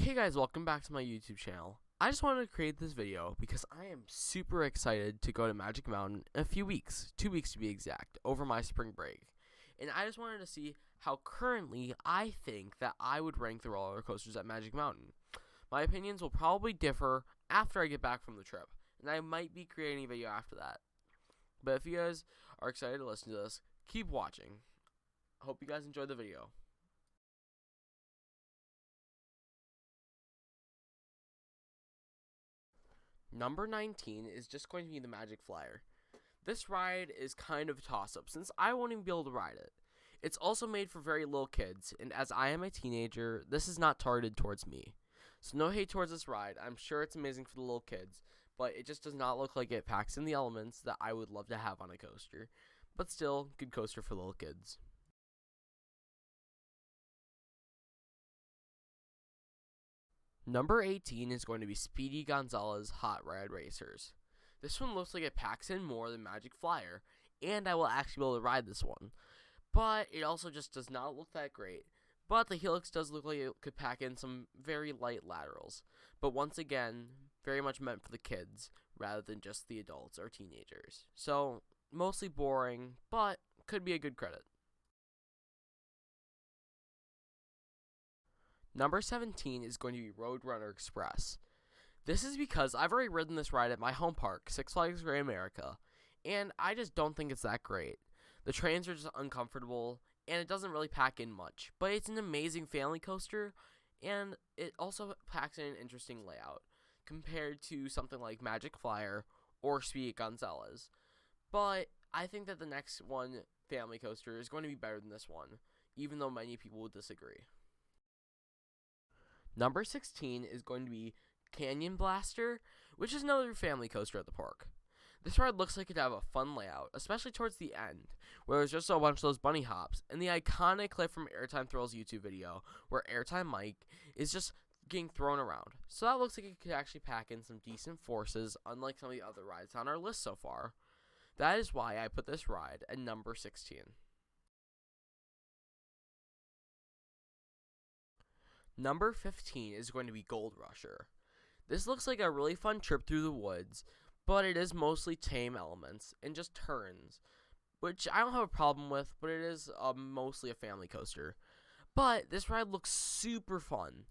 Hey guys, welcome back to my YouTube channel. I just wanted to create this video because I am super excited to go to Magic Mountain in a few weeks, 2 weeks to be exact, over my spring break. And I just wanted to see how currently I think that I would rank the roller coasters at Magic Mountain. My opinions will probably differ after I get back from the trip, and I might be creating a video after that. But if you guys are excited to listen to this, keep watching. I hope you guys enjoyed the video. Number 19 is just going to be the Magic Flyer. This ride is kind of a toss-up since I won't even be able to ride it. It's also made for very little kids, and as I am a teenager, this is not targeted towards me. So no hate towards this ride. I'm sure it's amazing for the little kids, but it just does not look like it packs in the elements that I would love to have on a coaster. But still, good coaster for little kids. Number 18 is going to be Speedy Gonzales Hot Ride Racers. This one looks like it packs in more than Magic Flyer, and I will actually be able to ride this one. But it also just does not look that great. But the Helix does look like it could pack in some very light laterals. But once again, very much meant for the kids rather than just the adults or teenagers. So, mostly boring, but could be a good credit. Number 17 is going to be Roadrunner Express. This is because I've already ridden this ride at my home park, Six Flags Great America, and I just don't think it's that great. The trains are just uncomfortable, and it doesn't really pack in much, but it's an amazing family coaster, and it also packs in an interesting layout compared to something like Magic Flyer or Speedy Gonzales. But I think that the next one, family coaster, is going to be better than this one, even though many people will disagree. Number 16 is going to be Canyon Blaster, which is another family coaster at the park. This ride looks like it would have a fun layout, especially towards the end, where there's just a bunch of those bunny hops, and the iconic clip from Airtime Thrills YouTube video, where Airtime Mike is just getting thrown around. So that looks like it could actually pack in some decent forces, unlike some of the other rides on our list so far. That is why I put this ride at number 16. Number 15 is going to be Gold Rusher. This looks like a really fun trip through the woods, but it is mostly tame elements and just turns, which I don't have a problem with, but it is mostly a family coaster. But this ride looks super fun,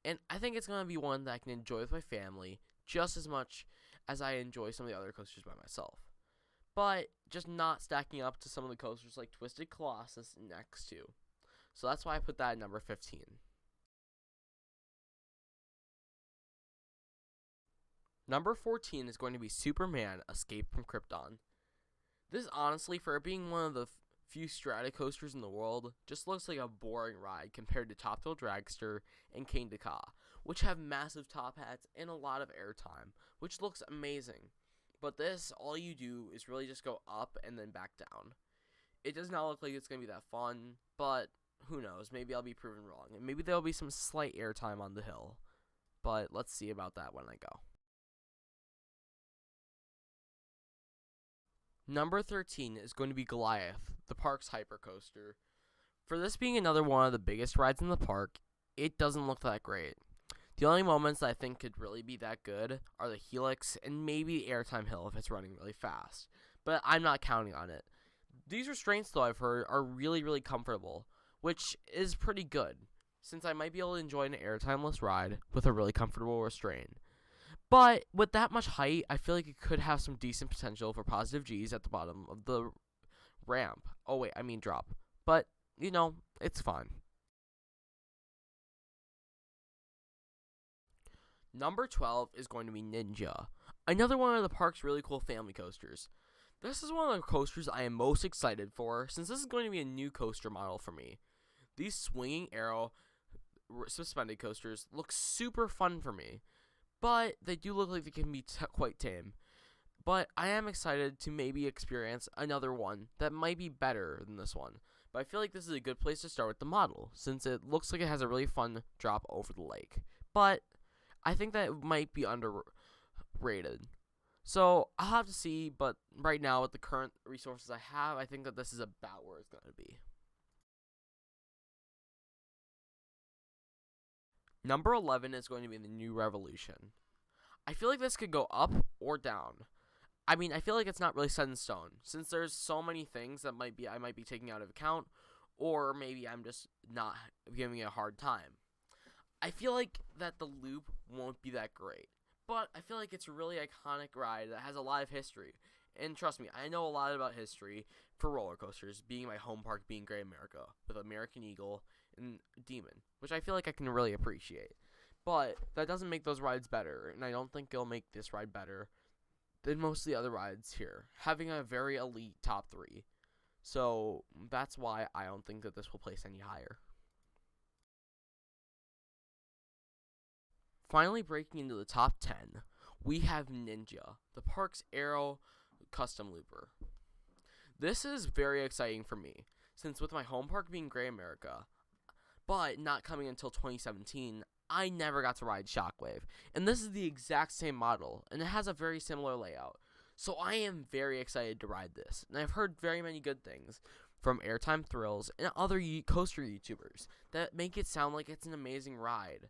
and I think it's going to be one that I can enjoy with my family just as much as I enjoy some of the other coasters by myself. But just not stacking up to some of the coasters like Twisted Colossus next to. So that's why I put that at number 15. Number 14 is going to be Superman Escape from Krypton. This honestly, for it being one of the few strata coasters in the world, just looks like a boring ride compared to Top Thrill Dragster and Kane Ka, which have massive top hats and a lot of airtime, which looks amazing. But this, all you do is really just go up and then back down. It does not look like it's going to be that fun, but who knows, maybe I'll be proven wrong, and maybe there'll be some slight airtime on the hill. But let's see about that when I go. Number 13 is going to be Goliath, the park's hypercoaster. For this being another one of the biggest rides in the park, it doesn't look that great. The only moments that I think could really be that good are the Helix and maybe the Airtime Hill if it's running really fast, but I'm not counting on it. These restraints, though, I've heard are really, really comfortable, which is pretty good, since I might be able to enjoy an airtimeless ride with a really comfortable restraint. But with that much height, I feel like it could have some decent potential for positive G's at the bottom of the ramp. Oh, wait, I mean drop. But, it's fine. Number 12 is going to be Ninja, another one of the park's really cool family coasters. This is one of the coasters I am most excited for, since this is going to be a new coaster model for me. These swinging arrow suspended coasters look super fun for me, but they do look like they can be quite tame. But I am excited to maybe experience another one that might be better than this one. But I feel like this is a good place to start with the model, since it looks like it has a really fun drop over the lake. But I think that it might be underrated. So I'll have to see, but right now with the current resources I have, I think that this is about where it's going to be. Number 11 is going to be the New Revolution. I feel like this could go up or down. I mean, I feel like it's not really set in stone, since there's so many things that I might be taking out of account, or maybe I'm just not giving it a hard time. I feel like that the loop won't be that great, but I feel like it's a really iconic ride that has a lot of history. And trust me, I know a lot about history for roller coasters, being my home park being Great America, with American Eagle and Demon, which I feel like I can really appreciate. But that doesn't make those rides better, and I don't think it'll make this ride better than most of the other rides here, having a very elite top 3. So that's why I don't think that this will place any higher. Finally, breaking into the top 10, we have Ninja, the park's Aero custom looper. This is very exciting for me, since with my home park being Great America, but not coming until 2017, I never got to ride Shockwave, and this is the exact same model, and it has a very similar layout. So I am very excited to ride this, and I've heard very many good things from Airtime Thrills and other coaster YouTubers that make it sound like it's an amazing ride.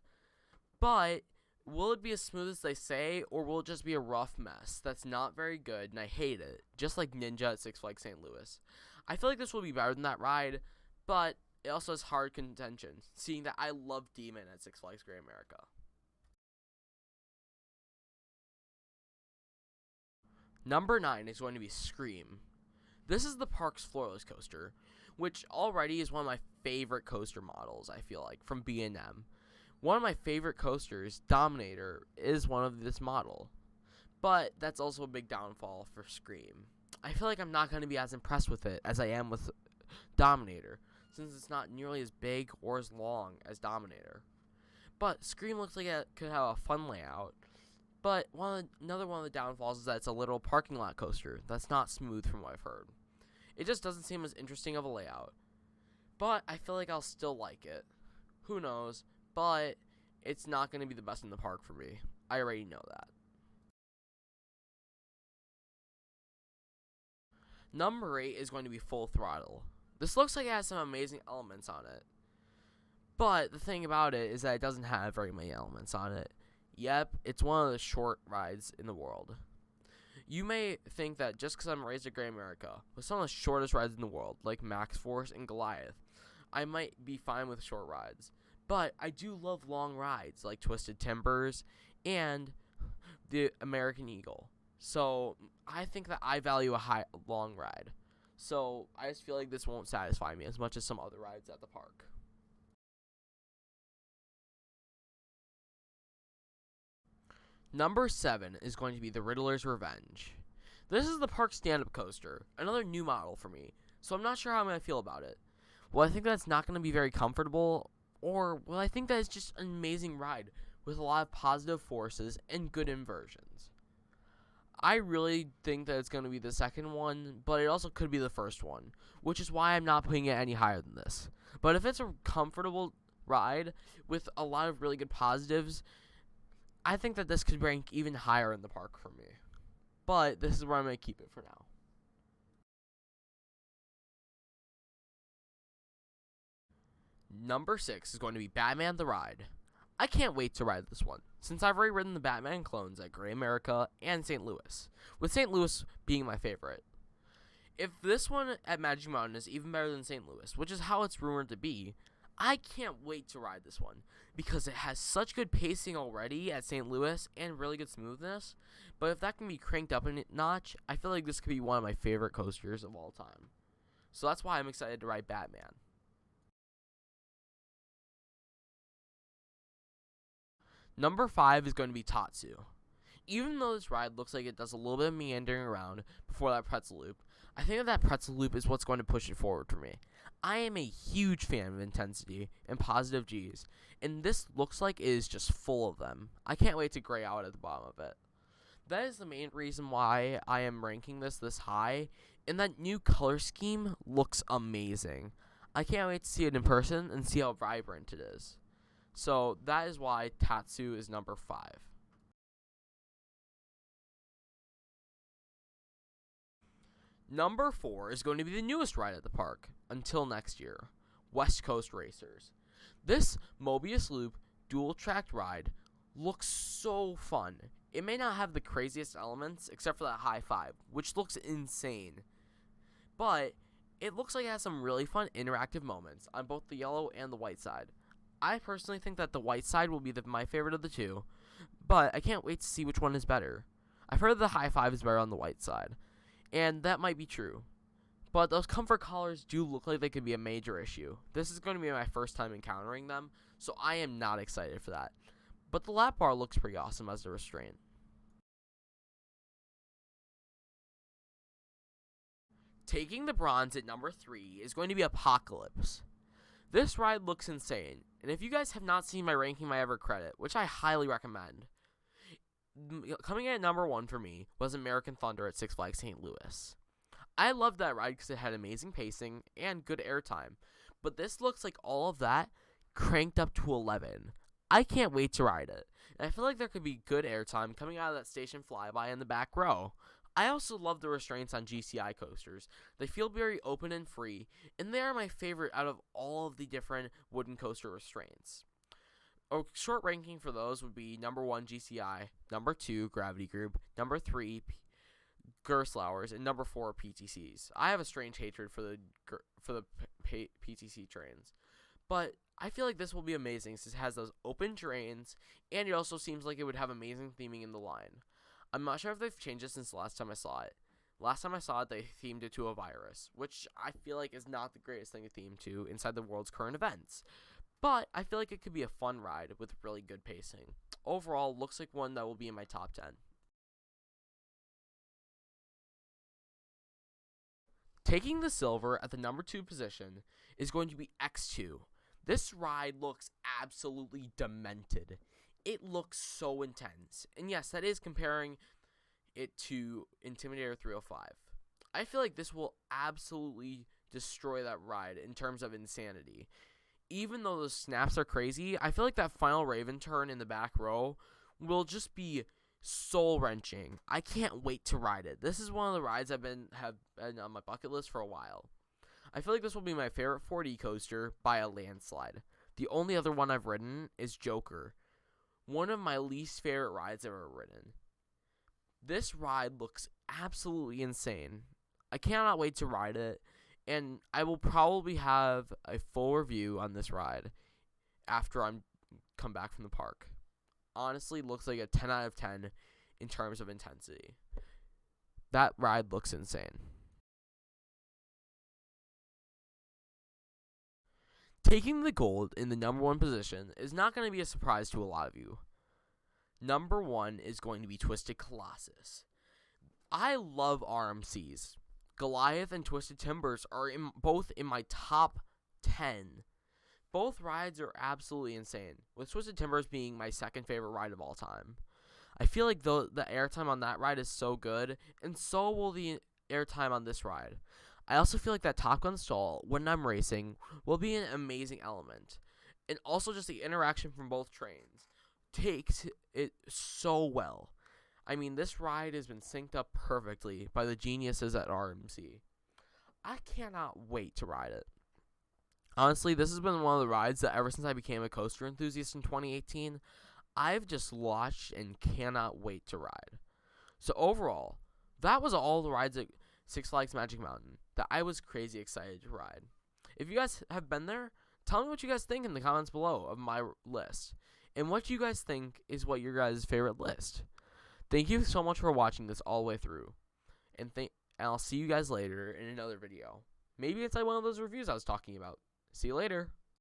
But will it be as smooth as they say, or will it just be a rough mess that's not very good, and I hate it, just like Ninja at Six Flags St. Louis? I feel like this will be better than that ride, but it also has hard contention, seeing that I love Demon at Six Flags Great America. Number 9 is going to be Scream. This is the park's floorless coaster, which already is one of my favorite coaster models, I feel like, from B&M. One of my favorite coasters, Dominator, is one of this model. But that's also a big downfall for Scream. I feel like I'm not going to be as impressed with it as I am with Dominator, since it's not nearly as big or as long as Dominator. But Scream looks like it could have a fun layout. But another one of the downfalls is that it's a literal parking lot coaster that's not smooth from what I've heard. It just doesn't seem as interesting of a layout. But I feel like I'll still like it. Who knows? But it's not going to be the best in the park for me. I already know that. Number 8 is going to be Full Throttle. This looks like it has some amazing elements on it. But the thing about it is that it doesn't have very many elements on it. Yep, it's one of the short rides in the world. You may think that just because I'm raised at Great America, with some of the shortest rides in the world, like Max Force and Goliath, I might be fine with short rides. But I do love long rides, like Twisted Timbers and the American Eagle. So I think that I value a long ride. So I just feel like this won't satisfy me as much as some other rides at the park. Number 7 is going to be the Riddler's Revenge. This is the park stand-up coaster, another new model for me, so I'm not sure how I'm going to feel about it. Well, I think that it's not going to be very comfortable, or well, I think that it's just an amazing ride with a lot of positive forces and good inversions. I really think that it's going to be the second one, but it also could be the first one, which is why I'm not putting it any higher than this. But if it's a comfortable ride with a lot of really good positives, I think that this could rank even higher in the park for me. But this is where I'm going to keep it for now. Number 6 is going to be Batman the Ride. I can't wait to ride this one, since I've already ridden the Batman clones at Great America and St. Louis, with St. Louis being my favorite. If this one at Magic Mountain is even better than St. Louis, which is how it's rumored to be, I can't wait to ride this one, because it has such good pacing already at St. Louis and really good smoothness, but if that can be cranked up a notch, I feel like this could be one of my favorite coasters of all time. So that's why I'm excited to ride Batman. Number 5 is going to be Tatsu. Even though this ride looks like it does a little bit of meandering around before that pretzel loop, I think that pretzel loop is what's going to push it forward for me. I am a huge fan of intensity and positive G's, and this looks like it is just full of them. I can't wait to gray out at the bottom of it. That is the main reason why I am ranking this high, and that new color scheme looks amazing. I can't wait to see it in person and see how vibrant it is. So that is why Tatsu is number 5. Number 4 is going to be the newest ride at the park, until next year, West Coast Racers. This Mobius loop dual-tracked ride looks so fun. It may not have the craziest elements, except for that high five, which looks insane. But it looks like it has some really fun interactive moments on both the yellow and the white side. I personally think that the white side will be my favorite of the two, but I can't wait to see which one is better. I've heard the high five is better on the white side, and that might be true. But those comfort collars do look like they could be a major issue. This is going to be my first time encountering them, so I am not excited for that. But the lap bar looks pretty awesome as a restraint. Taking the bronze at number 3 is going to be Apocalypse. This ride looks insane, and if you guys have not seen my ranking my ever credit, which I highly recommend, coming in at number 1 for me was American Thunder at Six Flags St. Louis. I loved that ride because it had amazing pacing and good airtime, but this looks like all of that cranked up to 11. I can't wait to ride it, and I feel like there could be good airtime coming out of that station flyby in the back row. I also love the restraints on GCI coasters. They feel very open and free, and they are my favorite out of all of the different wooden coaster restraints. A short ranking for those would be number 1 GCI, number 2 Gravity Group, number 3 Gerstlauers, and number 4 PTCs. I have a strange hatred for the PTC trains, but I feel like this will be amazing since it has those open drains, and it also seems like it would have amazing theming in the line. I'm not sure if they've changed it since the last time I saw it. Last time I saw it, they themed it to a virus, which I feel like is not the greatest thing to theme to inside the world's current events. But I feel like it could be a fun ride with really good pacing. Overall, looks like one that will be in my top 10. Taking the silver at the number 2 position is going to be X2. This ride looks absolutely demented. It looks so intense. And yes, that is comparing it to Intimidator 305. I feel like this will absolutely destroy that ride in terms of insanity. Even though the snaps are crazy, I feel like that final Raven turn in the back row will just be soul-wrenching. I can't wait to ride it. This is one of the rides have been on my bucket list for a while. I feel like this will be my favorite 4D coaster by a landslide. The only other one I've ridden is Joker, one of my least favorite rides I've ever ridden. This ride looks absolutely insane. I cannot wait to ride it, and I will probably have a full review on this ride after I'm come back from the park. Honestly, looks like a 10 out of 10 in terms of intensity. That ride looks insane. Taking the gold in the number 1 position is not going to be a surprise to a lot of you. Number 1 is going to be Twisted Colossus. I love RMCs. Goliath and Twisted Timbers are both in my top 10. Both rides are absolutely insane, with Twisted Timbers being my second favorite ride of all time. I feel like the airtime on that ride is so good, and so will the airtime on this ride. I also feel like that Top Gun stall, when I'm racing, will be an amazing element. And also just the interaction from both trains takes it so well. I mean, this ride has been synced up perfectly by the geniuses at RMC. I cannot wait to ride it. Honestly, this has been one of the rides that ever since I became a coaster enthusiast in 2018, I've just watched and cannot wait to ride. So overall, that was all the rides at Six Flags Magic Mountain that I was crazy excited to ride. If you guys have been there, tell me what you guys think in the comments below of my list. And what you guys think is what your guys' favorite list. Thank you so much for watching this all the way through. And I'll see you guys later in another video. Maybe it's like one of those reviews I was talking about. See you later.